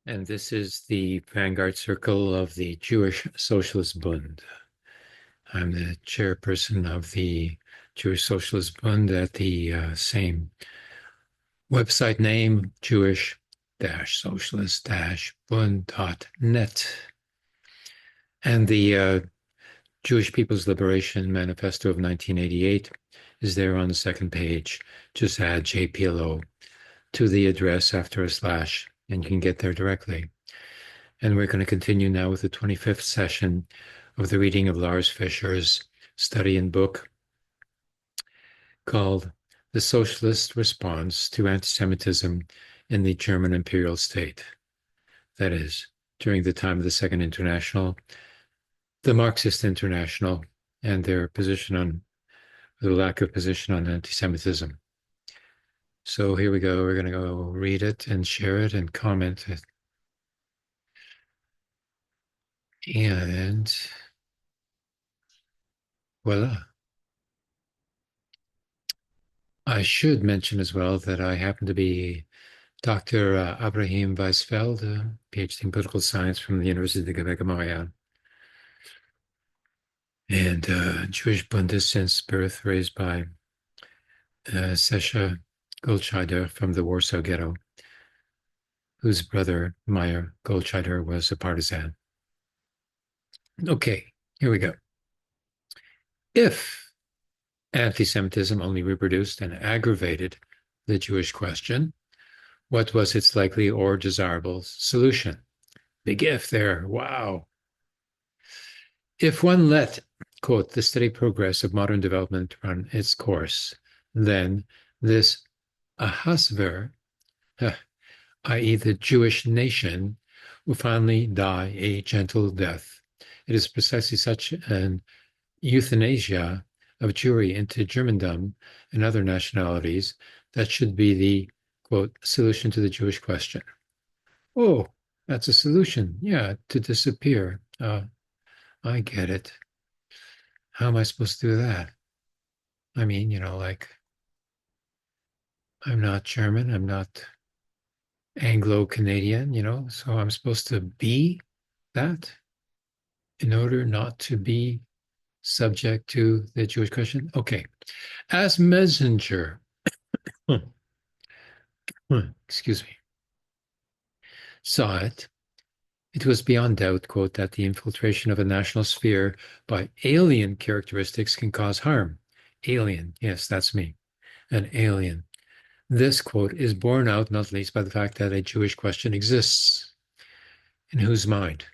And this is the Vanguard Circle of the Jewish Socialist Bund. I'm the chairperson of the Jewish Socialist Bund at the same website name, jewish-socialist-bund.net. And the Jewish People's Liberation Manifesto of 1988 is there on the second page. Just add JPLO to the address after a slash, and you can get there directly. And we're going to continue now with the 25th session of the reading of Lars Fischer's study and book called The Socialist Response to Anti-Semitism in the German Imperial State. That is, during the time of the Second International, the Marxist International, and their position on the lack of position on anti-Semitism. So here we go. We're going to go read it and share it and comment it. And voila. I should mention as well that I happen to be Dr. Abraham Weisfeld, PhD in political science from the University of Quebec-Montréal, and Jewish Bundist since birth, raised by Sesha Goldscheider from the Warsaw Ghetto, whose brother, Meyer Goldscheider, was a partisan. Okay, here we go. If anti-Semitism only reproduced and aggravated the Jewish question, what was its likely or desirable solution? Big if there, wow. If one let, quote, the steady progress of modern development run its course, then this Ahasver, i.e. the Jewish nation, will finally die a gentle death. It is precisely such an euthanasia of Jewry into Germandom and other nationalities that should be the, quote, solution to the Jewish question. Oh, that's a solution. Yeah, to disappear. I get it. How am I supposed to do that? I mean, like, I'm not German, I'm not Anglo-Canadian, so I'm supposed to be that in order not to be subject to the Jewish question? Okay. As messenger, excuse me, saw it, it was beyond doubt, quote, that the infiltration of a national sphere by alien characteristics can cause harm. Alien, yes, that's me, an alien. This, quote, is borne out not least by the fact that a Jewish question exists. In whose mind?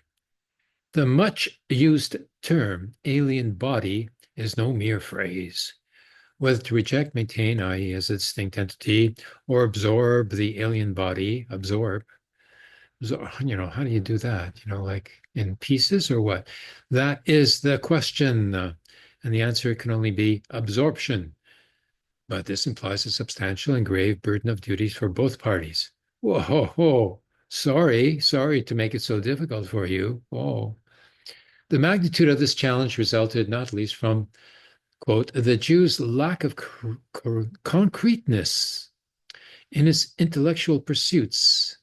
The much used term alien body is no mere phrase. Whether to reject, maintain, i.e., as a distinct entity, or absorb the alien body, absorb, how do you do that? Like in pieces or what? That is the question. And the answer can only be absorption. But this implies a substantial and grave burden of duties for both parties. Whoa, ho, ho. Sorry to make it so difficult for you. Oh. The magnitude of this challenge resulted not least from, quote, the Jew's lack of concreteness in his intellectual pursuits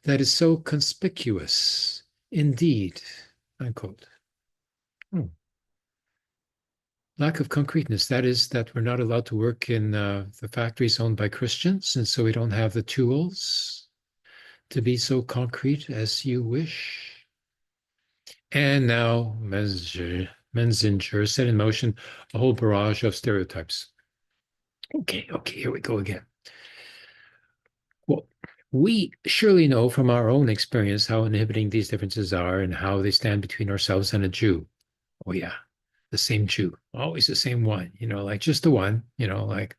that is so conspicuous indeed, unquote. Lack of concreteness, that is that we're not allowed to work in the factories owned by Christians, and so we don't have the tools to be so concrete as you wish. And now Menzinger set in motion a whole barrage of stereotypes. Okay, here we go again. Well, we surely know from our own experience how inhibiting these differences are and how they stand between ourselves and a Jew. Oh, yeah, the same Jew, always the same one, like just the one, like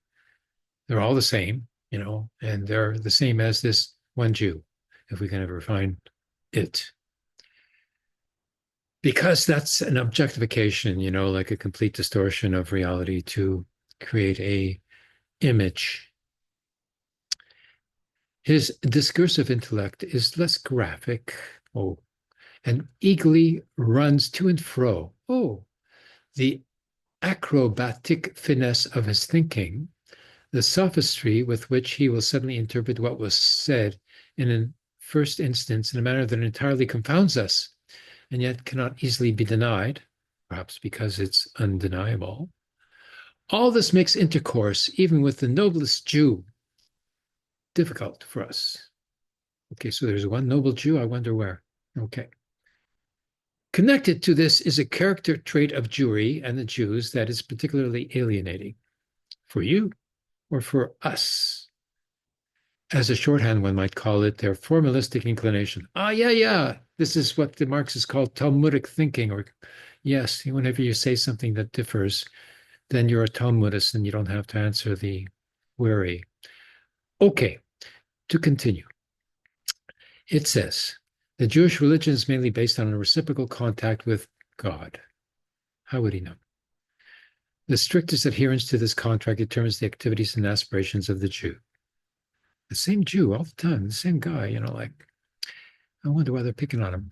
they're all the same, and they're the same as this one Jew, if we can ever find it. Because that's an objectification, like a complete distortion of reality to create a image. His discursive intellect is less graphic, and eagerly runs to and fro. The acrobatic finesse of his thinking, the sophistry with which he will suddenly interpret what was said in an first instance in a manner that entirely confounds us, and yet cannot easily be denied, perhaps because it's undeniable. All this makes intercourse, even with the noblest Jew, difficult for us. Okay, so there's one noble Jew. I wonder where. Okay. Connected to this is a character trait of Jewry and the Jews that is particularly alienating for you or for us. As a shorthand, one might call it their formalistic inclination. Yeah. This is what the Marxists call Talmudic thinking, or yes, whenever you say something that differs, then you're a Talmudist and you don't have to answer the query. Okay, to continue. It says, the Jewish religion is mainly based on a reciprocal contact with God. How would he know? The strictest adherence to this contract determines the activities and aspirations of the Jew. The same Jew all the time, the same guy, like, I wonder why they're picking on him.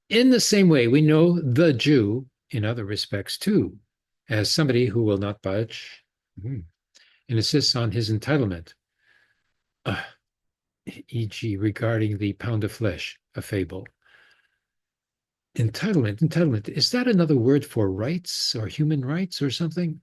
In the same way, we know the Jew in other respects too, as somebody who will not budge and insists on his entitlement, e.g., regarding the pound of flesh, a fable. Entitlement. Is that another word for rights or human rights or something?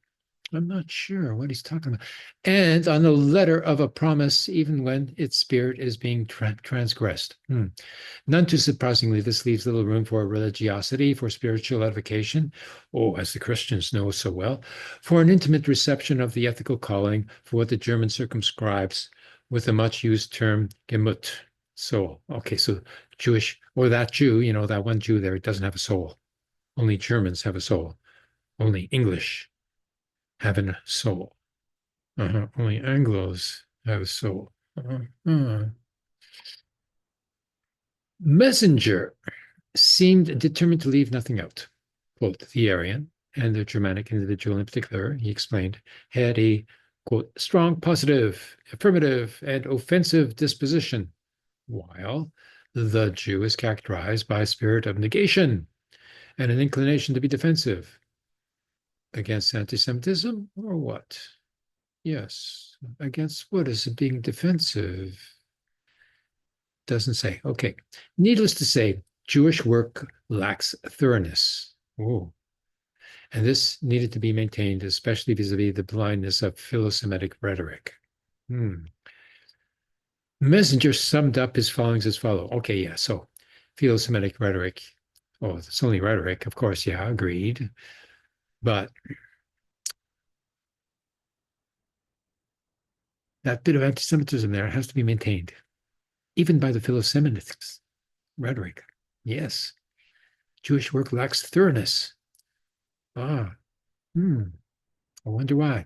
I'm not sure what he's talking about. And on the letter of a promise, even when its spirit is being transgressed. None too surprisingly, this leaves little room for religiosity, for spiritual edification, as the Christians know so well, for an intimate reception of the ethical calling, for what the German circumscribes with the much used term Gemut, soul. Okay, so Jewish, or that Jew, that one Jew there, doesn't have a soul. Only Germans have a soul. Only English have a soul. Only Anglos have a soul. Messenger seemed determined to leave nothing out. Quote, the Aryan, and the Germanic individual in particular, he explained, had a, quote, strong positive, affirmative, and offensive disposition, while the Jew is characterized by a spirit of negation and an inclination to be defensive. Against anti-Semitism or what? Yes. Against what is it being defensive? Doesn't say. Okay. Needless to say, Jewish work lacks thoroughness. Oh. And this needed to be maintained, especially vis-a-vis the blindness of philo-Semitic rhetoric. Messenger summed up his findings as follows. Okay, yeah, so philo-Semitic rhetoric. Oh, it's only rhetoric, of course, yeah, agreed. But that bit of anti-Semitism there has to be maintained, even by the philo-Semitics rhetoric. Yes, Jewish work lacks thoroughness. I wonder why.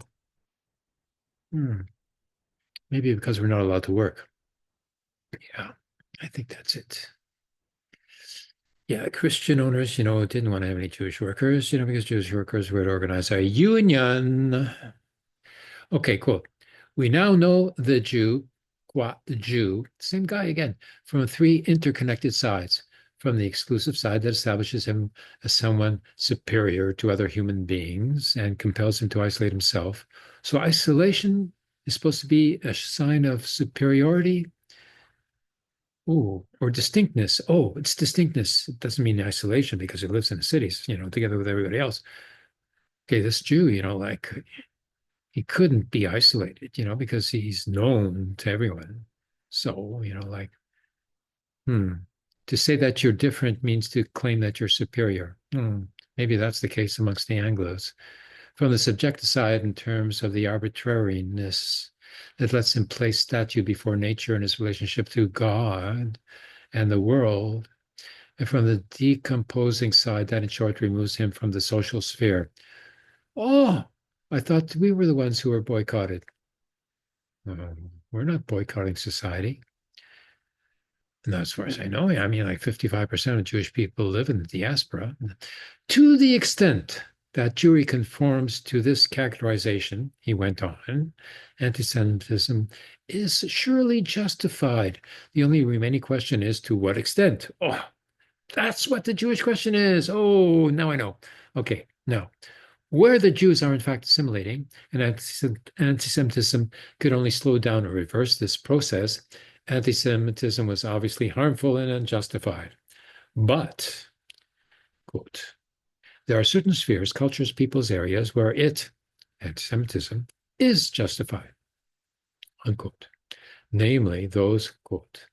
Maybe because we're not allowed to work. Yeah, I think that's it. Yeah, Christian owners, didn't want to have any Jewish workers, because Jewish workers would organize a union. Okay, cool. We now know the Jew, the Jew, same guy again, from three interconnected sides. From the exclusive side that establishes him as someone superior to other human beings and compels him to isolate himself. So isolation is supposed to be a sign of superiority. Or distinctness. It's distinctness. It doesn't mean isolation because he lives in the cities, together with everybody else. Okay, this Jew, like he couldn't be isolated, because he's known to everyone. So, like, to say that you're different means to claim that you're superior. Maybe that's the case amongst the Anglos. From the subjective side, in terms of the arbitrariness that lets him place statue before nature in his relationship to God and the world, and from the decomposing side, that in short removes him from the social sphere. I thought we were the ones who were boycotted. We're not boycotting society. Not as far as I know. I mean, like 55% of Jewish people live in the diaspora. To the extent that Jewry conforms to this characterization, he went on, anti-Semitism is surely justified. The only remaining question is to what extent? That's what the Jewish question is. Now I know. Okay, now, where the Jews are in fact assimilating, and anti-Semitism could only slow down or reverse this process, Anti-Semitism was obviously harmful and unjustified. But, quote, there are certain spheres, cultures, peoples, areas where anti-Semitism, is justified, unquote. Namely, those, quote,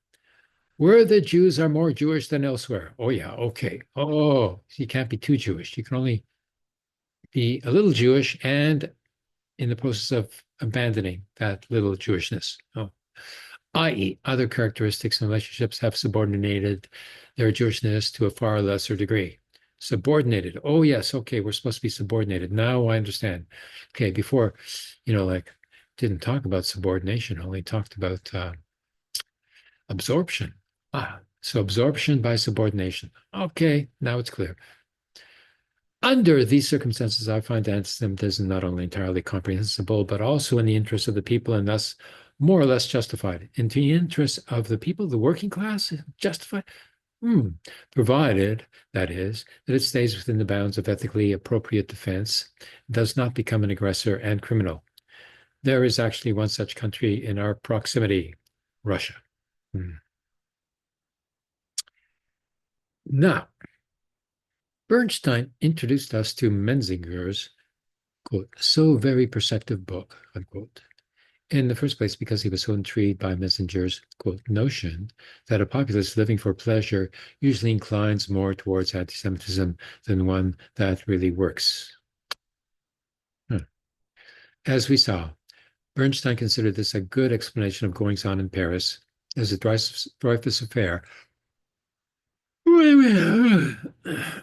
where the Jews are more Jewish than elsewhere. Oh, yeah, okay. Oh, you can't be too Jewish. You can only be a little Jewish and in the process of abandoning that little Jewishness. Oh, i.e., other characteristics and relationships have subordinated their Jewishness to a far lesser degree. Subordinated. Oh, yes. Okay. We're supposed to be subordinated. Now I understand. Okay. Before, like didn't talk about subordination, only talked about absorption. So absorption by subordination. Okay. Now it's clear. Under these circumstances, I find anti-Semitism not only entirely comprehensible, but also in the interest of the people and thus more or less justified. In the interest of the people, the working class, justified? Provided, that is, that it stays within the bounds of ethically appropriate defense, does not become an aggressor and criminal. There is actually one such country in our proximity, Russia. Now, Bernstein introduced us to Menzinger's, quote, so very perceptive book, unquote. In the first place, because he was so intrigued by Menzinger's, quote, notion that a populace living for pleasure usually inclines more towards anti-Semitism than one that really works. As we saw, Bernstein considered this a good explanation of goings on in Paris as a Dreyfus affair,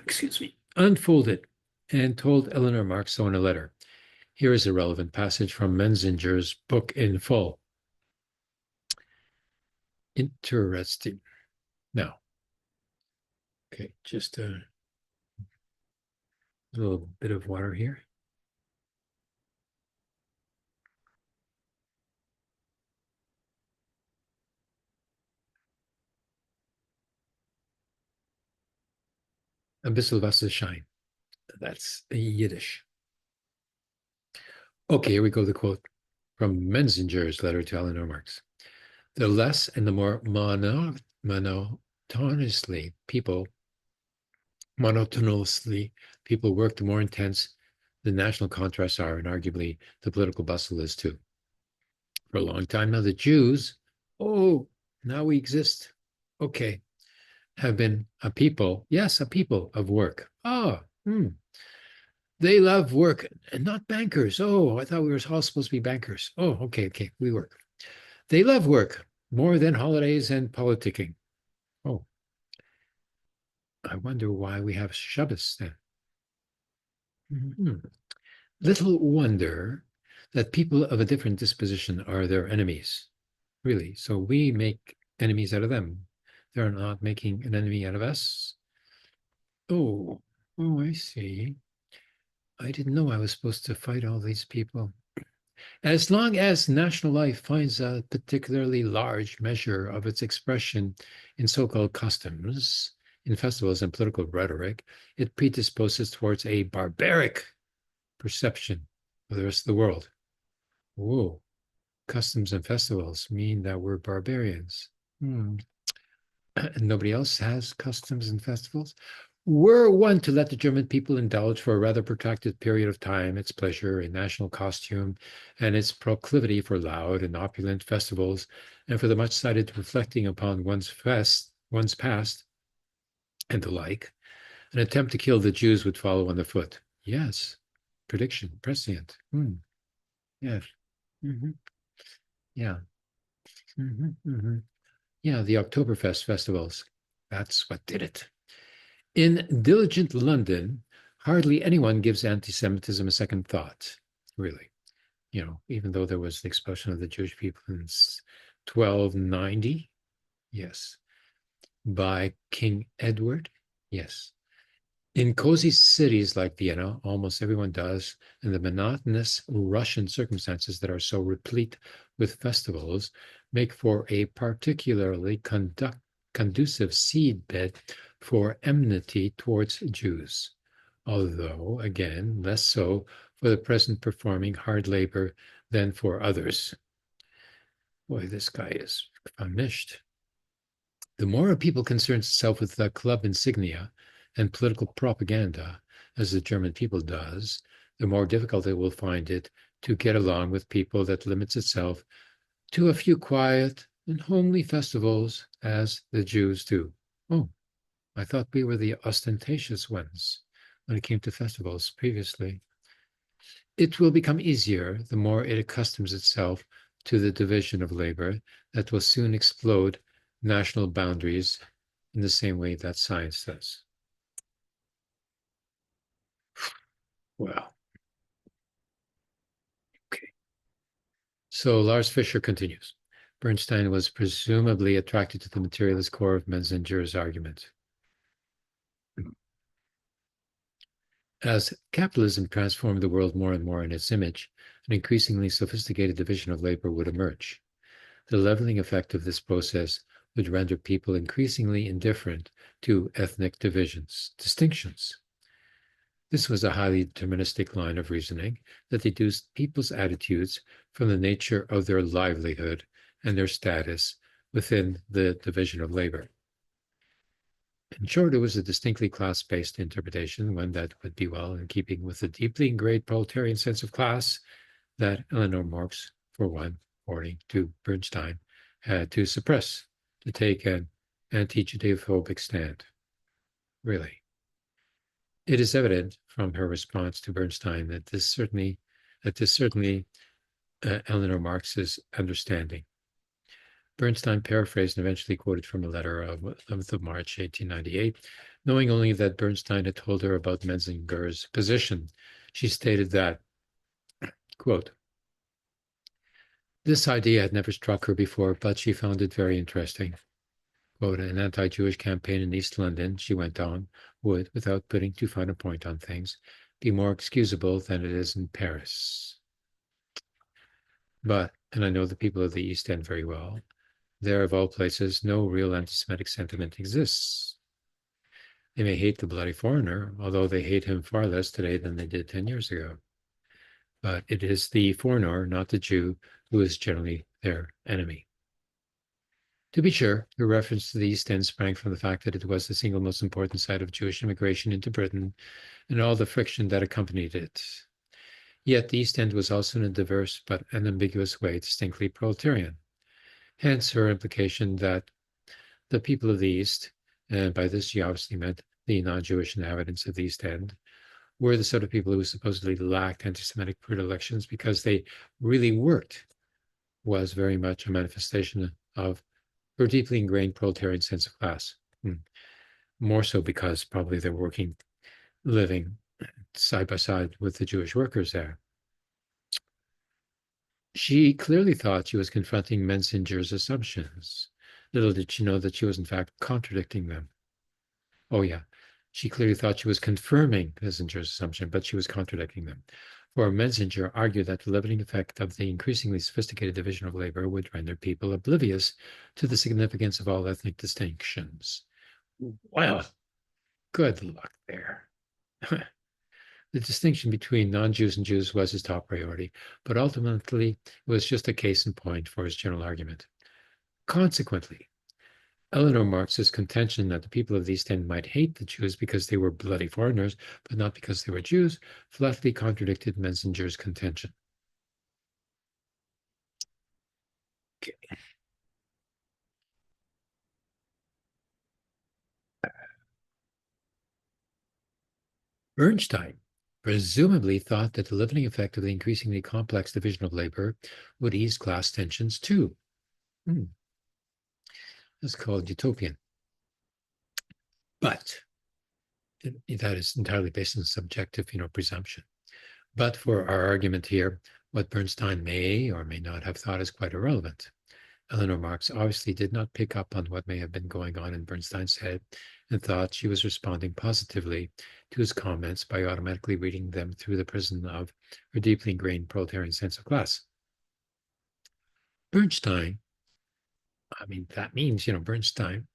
excuse me, unfolded and told Eleanor Marx so in a letter. Here is a relevant passage from Menzinger's book in full. Interesting. Now, okay, just a little bit of water here. Ein bisschen Wasser shine. That's Yiddish. Okay, here we go. The quote from Menzinger's letter to Eleanor Marx. The less and the more monotonously people work, the more intense the national contrasts are, and arguably the political bustle is too. For a long time now, the Jews, now we exist. Okay, have been a people, yes, a people of work. They love work and not bankers. Oh, I thought we were all supposed to be bankers. Oh, okay, we work. They love work more than holidays and politicking. Oh, I wonder why we have Shabbos then. Little wonder that people of a different disposition are their enemies. Really. So we make enemies out of them. They're not making an enemy out of us. Oh, I see. I didn't know I was supposed to fight all these people. As long as national life finds a particularly large measure of its expression in so-called customs, in festivals and political rhetoric, it predisposes towards a barbaric perception of the rest of the world. Whoa, customs and festivals mean that we're barbarians. And nobody else has customs and festivals? Were one to let the German people indulge for a rather protracted period of time its pleasure in national costume and its proclivity for loud and opulent festivals, and for the much cited reflecting upon one's past, and the like, an attempt to kill the Jews would follow on the foot. Yes, prediction, prescient. Yes. Yeah. Yeah, the Oktoberfest festivals. That's what did it. In diligent London, hardly anyone gives anti-Semitism a second thought, really. Even though there was the expulsion of the Jewish people in 1290, yes, by King Edward, yes. In cozy cities like Vienna, almost everyone does, and the monotonous Russian circumstances that are so replete with festivals make for a particularly conducive seedbed for enmity towards Jews, although, again, less so for the present performing hard labor than for others. Boy, this guy is Vermischt. The more a people concerns itself with the club insignia and political propaganda, as the German people does, the more difficult it will find it to get along with people that limits itself to a few quiet and homely festivals, as the Jews do. Oh, I thought we were the ostentatious ones when it came to festivals previously. It will become easier the more it accustoms itself to the division of labor that will soon explode national boundaries in the same way that science does. Well, okay. So Lars Fischer continues. Bernstein was presumably attracted to the materialist core of Menzinger's argument. As capitalism transformed the world more and more in its image, an increasingly sophisticated division of labor would emerge. The leveling effect of this process would render people increasingly indifferent to ethnic distinctions. This was a highly deterministic line of reasoning that deduced people's attitudes from the nature of their livelihood and their status within the division of labor. In short, it was a distinctly class-based interpretation, one that would be well in keeping with the deeply ingrained proletarian sense of class that Eleanor Marx, for one, according to Bernstein, had to suppress to take an anti-Judeophobic stand. Really. It is evident from her response to Bernstein that this certainly Eleanor Marx's understanding. Bernstein paraphrased and eventually quoted from a letter of 11th of March, 1898. Knowing only that Bernstein had told her about Menzinger's position, she stated that, quote, this idea had never struck her before, but she found it very interesting. Quote, an anti-Jewish campaign in East London, she went on, would, without putting too fine a point on things, be more excusable than it is in Paris. But, and I know the people of the East End very well, there, of all places, no real anti-Semitic sentiment exists. They may hate the bloody foreigner, although they hate him far less today than they did 10 years ago. But it is the foreigner, not the Jew, who is generally their enemy. To be sure, the reference to the East End sprang from the fact that it was the single most important site of Jewish immigration into Britain and all the friction that accompanied it. Yet the East End was also in a diverse but unambiguous way distinctly proletarian. Hence her implication that the people of the East, and by this she obviously meant the non-Jewish inhabitants of the East End, were the sort of people who supposedly lacked anti-Semitic predilections because they really worked, was very much a manifestation of her deeply ingrained proletarian sense of class. More so because probably they're living side by side with the Jewish workers there. She clearly thought she was confronting Menzinger's assumptions. Little did she know that she was in fact contradicting them. Oh yeah, she clearly thought she was confirming Menzinger's assumption, but she was contradicting them. For Menzinger argued that the leveling effect of the increasingly sophisticated division of labor would render people oblivious to the significance of all ethnic distinctions. Well, good luck there. The distinction between non-Jews and Jews was his top priority, but ultimately it was just a case in point for his general argument. Consequently, Eleanor Marx's contention that the people of the East End might hate the Jews because they were bloody foreigners, but not because they were Jews, flatly contradicted Menzinger's contention. Okay. Bernstein presumably thought that the leveling effect of the increasingly complex division of labor would ease class tensions too. That's called utopian. But that is entirely based on subjective, presumption. But for our argument here, what Bernstein may or may not have thought is quite irrelevant. Eleanor Marx obviously did not pick up on what may have been going on in Bernstein's head and thought she was responding positively to his comments by automatically reading them through the prism of her deeply ingrained proletarian sense of class. Bernstein, that means, Bernstein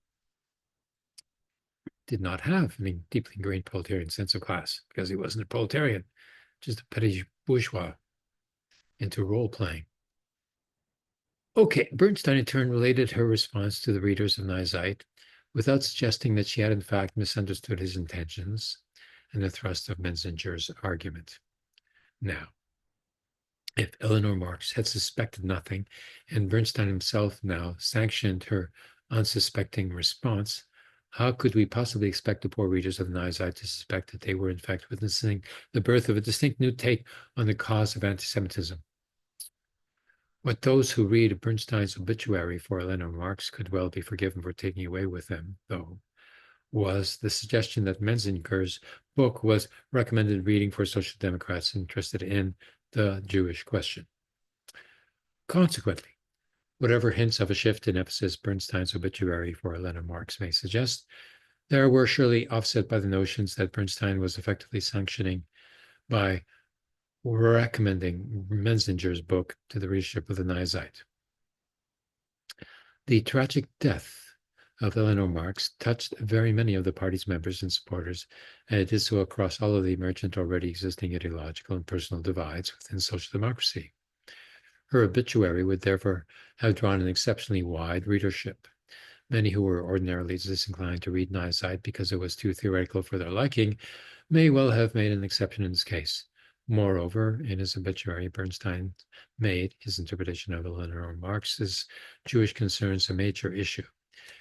did not have a deeply ingrained proletarian sense of class because he wasn't a proletarian, just a petty bourgeois into role playing. Okay, Bernstein in turn related her response to the readers of Nye Zeit without suggesting that she had in fact misunderstood his intentions and the thrust of Menzinger's argument. Now, if Eleanor Marx had suspected nothing, and Bernstein himself now sanctioned her unsuspecting response, how could we possibly expect the poor readers of Nye Zeit to suspect that they were in fact witnessing the birth of a distinct new take on the cause of anti-Semitism? What those who read Bernstein's obituary for Eleanor Marx could well be forgiven for taking away with them, though, was the suggestion that Menzinger's book was recommended reading for social democrats interested in the Jewish question. Consequently, whatever hints of a shift in emphasis Bernstein's obituary for Eleanor Marx may suggest, there were surely offset by the notions that Bernstein was effectively sanctioning by recommending Menzinger's book to the readership of the Neue Zeit. The tragic death of Eleanor Marx touched very many of the party's members and supporters, and it did so across all of the emergent already existing ideological and personal divides within social democracy. Her obituary would therefore have drawn an exceptionally wide readership. Many who were ordinarily disinclined to read Neue Zeit because it was too theoretical for their liking may well have made an exception in this case. Moreover, in his obituary, Bernstein made his interpretation of Eleanor Marx's Jewish concerns a major issue.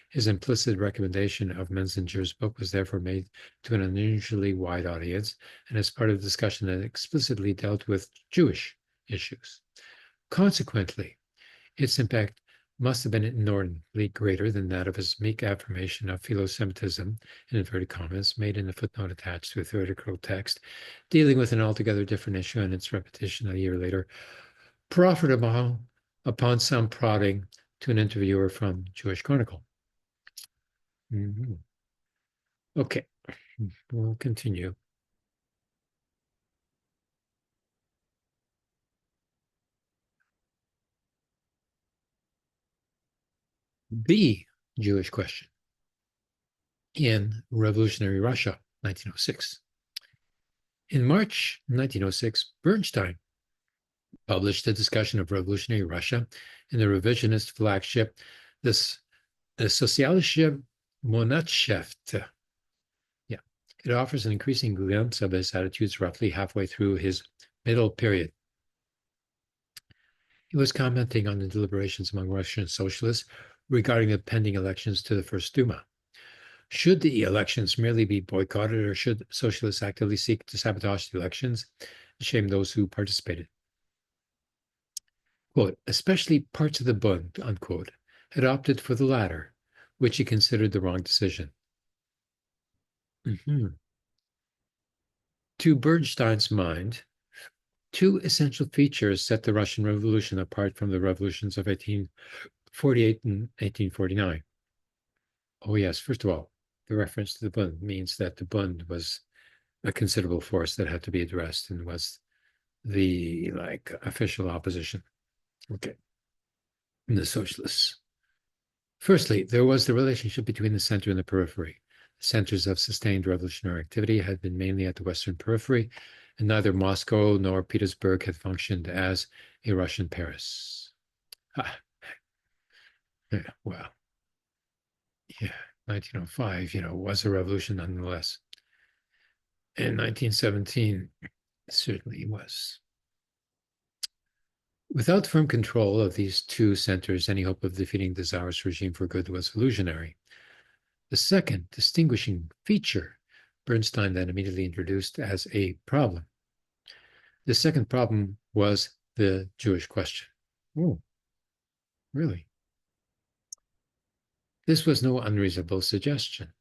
His implicit recommendation of Menzinger's book was therefore made to an unusually wide audience and as part of a discussion that explicitly dealt with Jewish issues. Consequently, its impact must have been inordinately greater than that of his meek affirmation of philo-Semitism, in inverted commas, made in a footnote attached to a theoretical text, dealing with an altogether different issue and its repetition a year later, proffered upon some prodding to an interviewer from Jewish Chronicle. Okay, we'll continue. The Jewish question in Revolutionary Russia, 1906. In March 1906, Bernstein published a discussion of revolutionary Russia in the revisionist flagship, the Sozialische Monatshefte. Yeah, it offers an increasing glimpse of his attitudes roughly halfway through his middle period. He was commenting on the deliberations among Russian socialists regarding the pending elections to the First Duma. Should the elections merely be boycotted, or should socialists actively seek to sabotage the elections and shame those who participated? Quote, especially parts of the Bund, unquote, had opted for the latter, which he considered the wrong decision. To Bernstein's mind, two essential features set the Russian Revolution apart from the revolutions of 1848 and 1849. Oh, yes, first of all, the reference to the Bund means that the Bund was a considerable force that had to be addressed and was the official opposition. Okay. And the socialists. Firstly, there was the relationship between the center and the periphery. The centers of sustained revolutionary activity had been mainly at the Western periphery, and neither Moscow nor Petersburg had functioned as a Russian Paris. Yeah, well, yeah, 1905, was a revolution nonetheless. And 1917 certainly was. Without firm control of these two centers, any hope of defeating the Tsarist regime for good was illusionary. The second distinguishing feature Bernstein then immediately introduced as a problem. The second problem was the Jewish question. Oh, really? This was no unreasonable suggestion.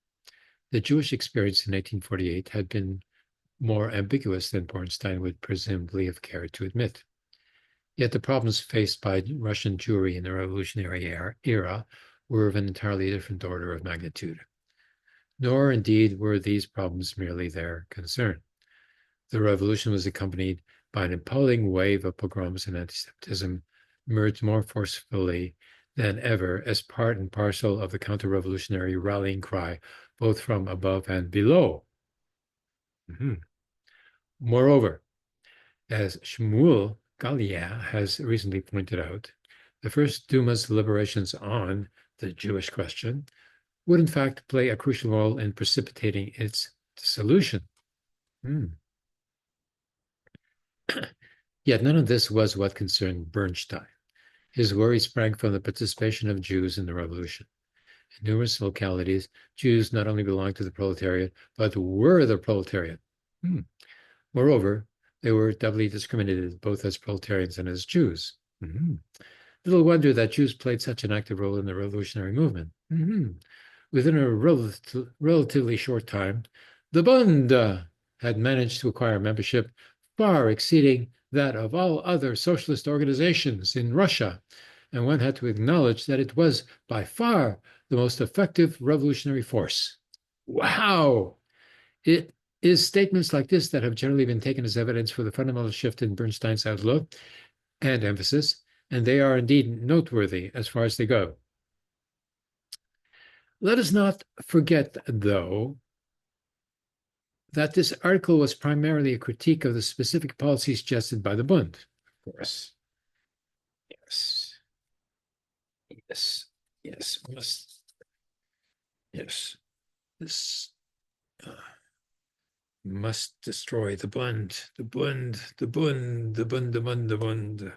The Jewish experience in 1848 had been more ambiguous than Bernstein would presumably have cared to admit. Yet the problems faced by Russian Jewry in the revolutionary era were of an entirely different order of magnitude. Nor, indeed, were these problems merely their concern. The revolution was accompanied by an appalling wave of pogroms and anti-Semitism, emerged more forcefully than ever as part and parcel of the counter-revolutionary rallying cry, both from above and below. Moreover, as Shmuel Galia has recently pointed out, The first Duma's deliberations on the Jewish question would in fact play a crucial role in precipitating its dissolution. Yet none of this was what concerned Bernstein. His worry sprang from the participation of Jews in the revolution. In numerous localities, Jews not only belonged to the proletariat, but were the proletariat. Moreover, they were doubly discriminated both as proletarians and as Jews. Little wonder that Jews played such an active role in the revolutionary movement. Within a relatively short time, the Bund had managed to acquire membership far exceeding that of all other socialist organizations in Russia, and one had to acknowledge that it was by far the most effective revolutionary force. Wow! It is statements like this that have generally been taken as evidence for the fundamental shift in Bernstein's outlook and emphasis, and they are indeed noteworthy as far as they go. Let us not forget, though, that this article was primarily a critique of the specific policies suggested by the Bund. Of course. Yes, must. Yes, this must destroy the Bund, the Bund, the Bund, the Bund, the Bund, the Bund.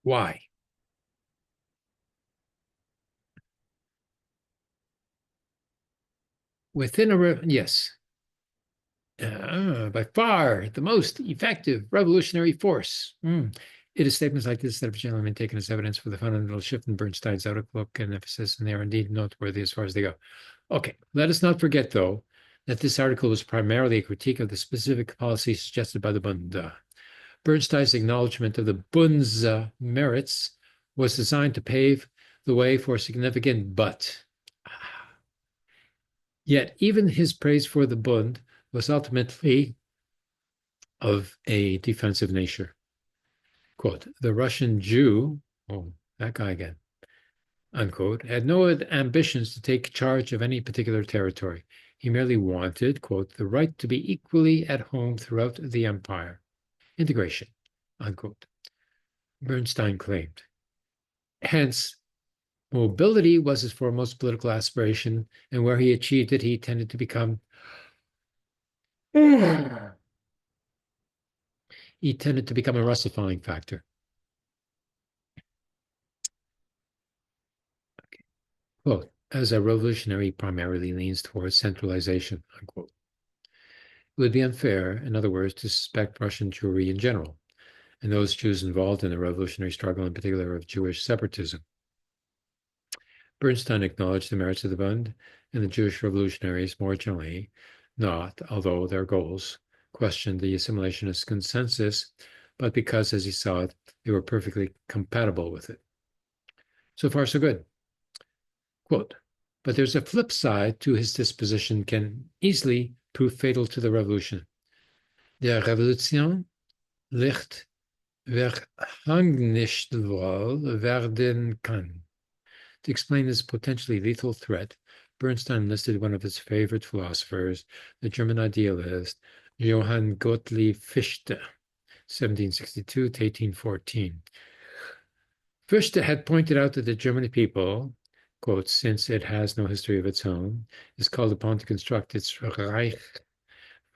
Why? Within a, yes, by far the most effective revolutionary force. It is statements like this that have generally been taken as evidence for the fundamental shift in Bernstein's outlook and emphasis, and they are indeed noteworthy as far as they go. Okay, let us not forget, though, that this article was primarily a critique of the specific policies suggested by the Bund. Bernstein's acknowledgement of the Bund's merits was designed to pave the way for a significant but. Yet even his praise for the Bund was ultimately of a defensive nature. Quote, the Russian Jew, oh, that guy again, unquote, had no ambitions to take charge of any particular territory. He merely wanted, quote, the right to be equally at home throughout the empire. Integration, unquote. Bernstein claimed. Hence, mobility was his foremost political aspiration, and where he achieved it, he tended to become a Russifying factor. Quote, as a revolutionary primarily leans towards centralization, unquote. It would be unfair, in other words, to suspect Russian Jewry in general, and those Jews involved in the revolutionary struggle in particular of Jewish separatism. Bernstein acknowledged the merits of the Bund and the Jewish revolutionaries more generally, not, although their goals questioned the assimilationist consensus, but because, as he saw it, they were perfectly compatible with it. So far, so good. Quote, but there's a flip side to his disposition can easily prove fatal to the revolution. Der Revolution licht verhangnischtwohl werden kann. To explain this potentially lethal threat, Bernstein listed one of his favorite philosophers, the German idealist Johann Gottlieb Fichte, 1762 to 1814. Fichte had pointed out that the German people, quote, since it has no history of its own, is called upon to construct its Reich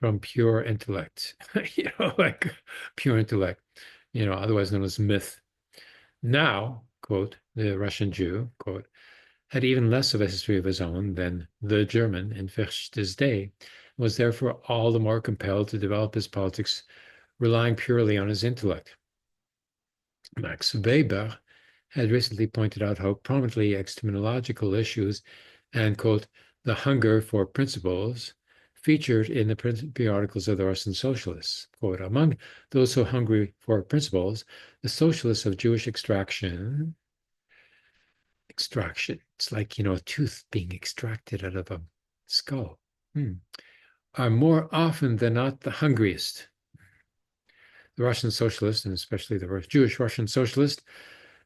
from pure intellect, like pure intellect, otherwise known as myth. Now, quote, the Russian Jew, quote, had even less of a history of his own than the German in Fichte's day, was therefore all the more compelled to develop his politics relying purely on his intellect. Max Weber had recently pointed out how prominently epistemological issues and, quote, the hunger for principles featured in the periodicals of the Russian socialists. Quote, among those so hungry for principles, the socialists of Jewish extraction, it's like, a tooth being extracted out of a skull, are more often than not the hungriest. The Russian socialist, and especially the Jewish Russian socialist,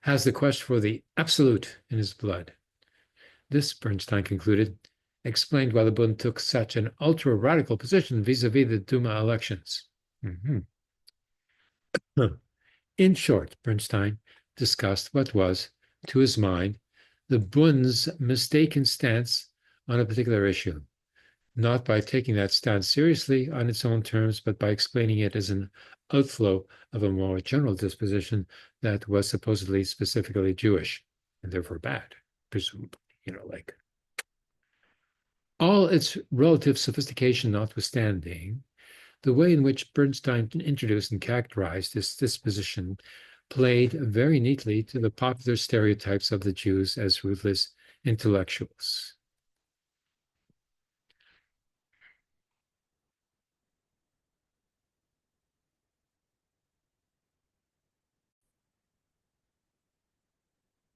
has the quest for the absolute in his blood. This, Bernstein concluded, explained why the Bund took such an ultra-radical position vis-a-vis the Duma elections. Mhm. In short, Bernstein discussed what was, to his mind, the Bund's mistaken stance on a particular issue, not by taking that stance seriously on its own terms, but by explaining it as an outflow of a more general disposition that was supposedly specifically Jewish and therefore bad, presumably, like all its relative sophistication notwithstanding, the way in which Bernstein introduced and characterized this disposition played very neatly to the popular stereotypes of the Jews as ruthless intellectuals.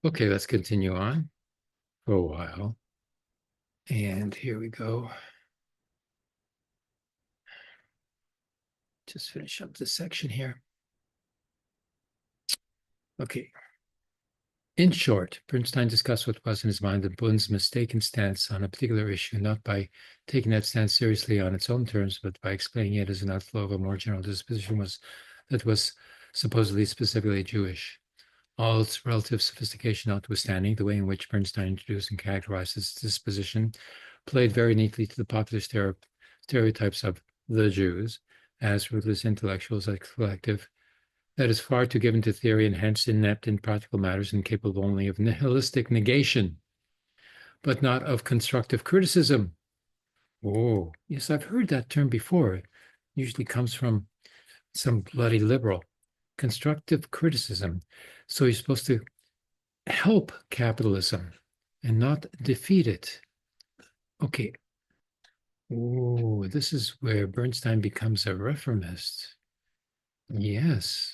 Okay, let's continue on for a while. And here we go. Just finish up this section here. Okay. In short, Bernstein discussed what was in his mind the Bund's mistaken stance on a particular issue, not by taking that stance seriously on its own terms, but by explaining it as an outflow of a more general disposition that was supposedly specifically Jewish. All its relative sophistication notwithstanding, the way in which Bernstein introduced and characterized this disposition played very neatly to the popular stereotypes of the Jews as ruthless intellectuals, a collective that is far too given to theory and hence inept in practical matters and capable only of nihilistic negation, but not of constructive criticism. Oh, yes, I've heard that term before. It usually comes from some bloody liberal. Constructive criticism. So you're supposed to help capitalism and not defeat it. Okay. Oh, this is where Bernstein becomes a reformist. Yes,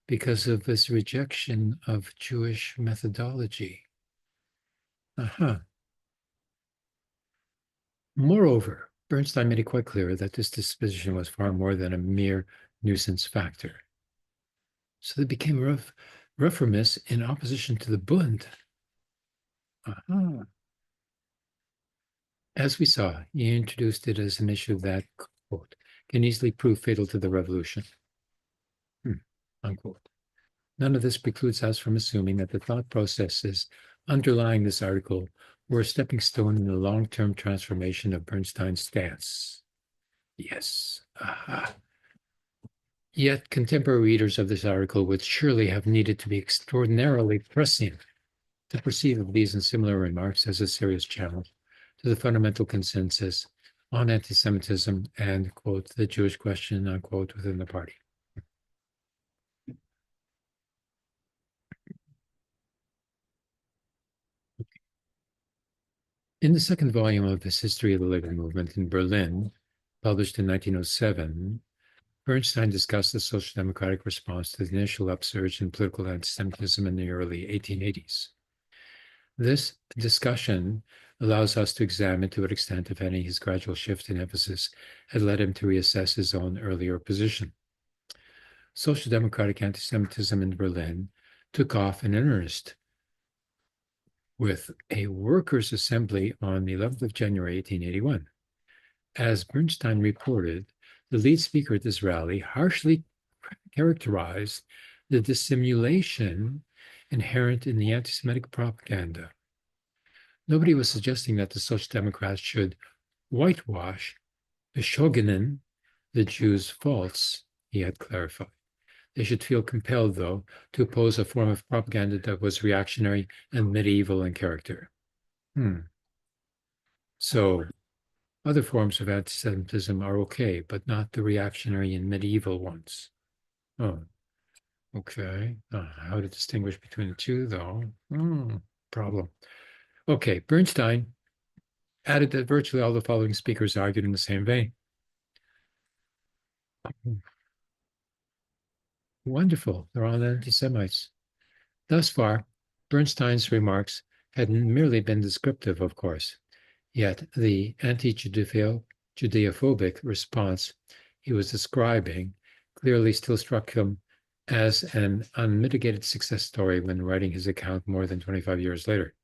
because of his rejection of Jewish methodology. Uh-huh. Moreover, Bernstein made it quite clear that this disposition was far more than a mere nuisance factor. So they became reformists in opposition to the Bund. Uh-huh. As we saw, he introduced it as an issue that, quote, can easily prove fatal to the revolution. Unquote. None of this precludes us from assuming that the thought processes underlying this article were a stepping stone in the long-term transformation of Bernstein's stance. Yes. Aha. Yet contemporary readers of this article would surely have needed to be extraordinarily prescient to perceive of these and similar remarks as a serious challenge to the fundamental consensus on anti-Semitism and, quote, the Jewish question, unquote, within the party. In the second volume of his History of the Labor Movement in Berlin, published in 1907, Bernstein discussed the social democratic response to the initial upsurge in political anti-Semitism in the early 1880s. This discussion allows us to examine to what extent, if any, his gradual shift in emphasis had led him to reassess his own earlier position. Social democratic anti-Semitism in Berlin took off in earnest with a workers' assembly on the 11th of January, 1881. As Bernstein reported, the lead speaker at this rally harshly characterized the dissimulation inherent in the anti-Semitic propaganda. Nobody was suggesting that the Social Democrats should whitewash Beschogenen, the Jews' faults, he had clarified. They should feel compelled, though, to oppose a form of propaganda that was reactionary and medieval in character. So other forms of anti-Semitism are okay, but not the reactionary and medieval ones. Oh, okay. How to distinguish between the two, though? Problem. Okay, Bernstein added that virtually all the following speakers argued in the same vein. Wonderful. They're all anti-Semites. Thus far, Bernstein's remarks had merely been descriptive, of course. Yet the anti-Judeophobic response he was describing clearly still struck him as an unmitigated success story when writing his account more than 25 years later.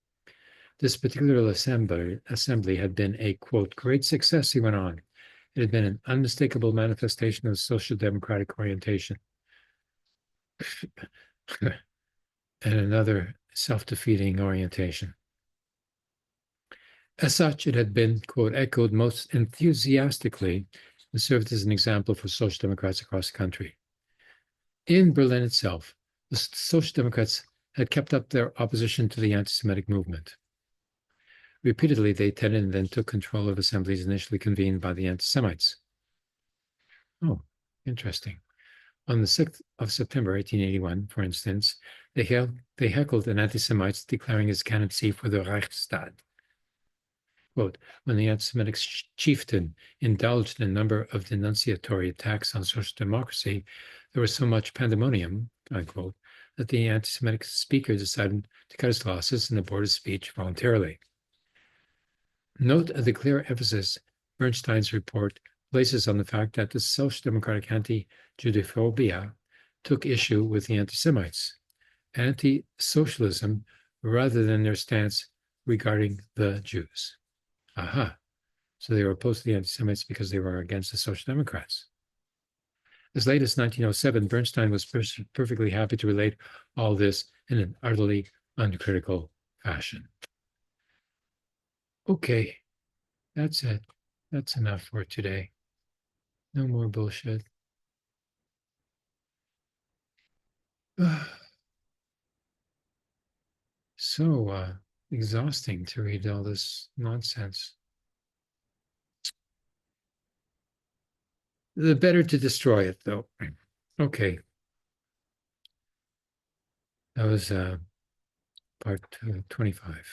This particular assembly had been a, quote, great success, he went on. It had been an unmistakable manifestation of social democratic orientation. And another self-defeating orientation. As such, it had been, quote, echoed most enthusiastically and served as an example for social democrats across the country. In Berlin itself, the social democrats had kept up their opposition to the anti-Semitic movement. Repeatedly, they attended and then took control of assemblies initially convened by the anti-Semites. Oh, interesting. On the 6th of September, 1881, for instance, they heckled an anti-Semites declaring his candidacy for the Reichstag. Quote, when the anti-Semitic chieftain indulged in a number of denunciatory attacks on social democracy, there was so much pandemonium, unquote, that the anti-Semitic speaker decided to cut his losses and abort his speech voluntarily. Note the clear emphasis Bernstein's report places on the fact that the social democratic anti-Judeophobia took issue with the anti-Semites, anti-socialism, rather than their stance regarding the Jews. Aha. So they were opposed to the anti-Semites because they were against the Social Democrats. As late as 1907, Bernstein was perfectly happy to relate all this in an utterly uncritical fashion. Okay, that's it. That's enough for today. No more bullshit. So exhausting to read all this nonsense. The better to destroy it, though. Okay. That was part 25.